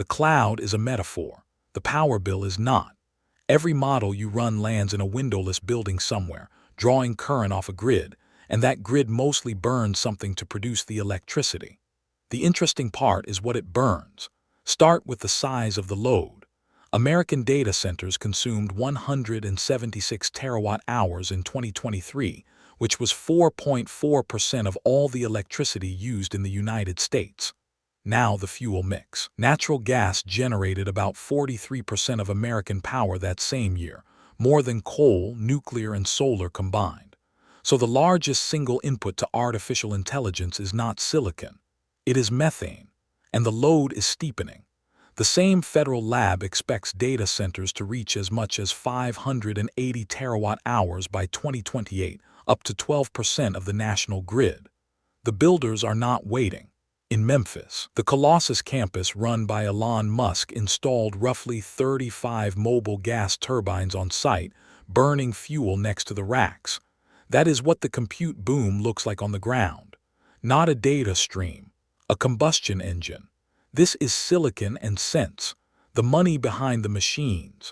The cloud is a metaphor. The power bill is not. Every model you run lands in a windowless building somewhere, drawing current off a grid, and that grid mostly burns something to produce the electricity. The interesting part is what it burns. Start with the size of the load. American data centers consumed 176 terawatt-hours in 2023, which was 4.4% of all the electricity used in the United States. Now the fuel mix. Natural gas generated about 43% of American power that same year, more than coal, nuclear, and solar combined. So the largest single input to artificial intelligence is not silicon. It is methane, and the load is steepening. The same federal lab expects data centers to reach as much as 580 terawatt-hours by 2028, up to 12% of the national grid. The builders are not waiting. In Memphis, the Colossus campus run by Elon Musk installed roughly 35 mobile gas turbines on site, burning fuel next to the racks. That is what the compute boom looks like on the ground. Not a data stream, a combustion engine. This is silicon and sense, the money behind the machines.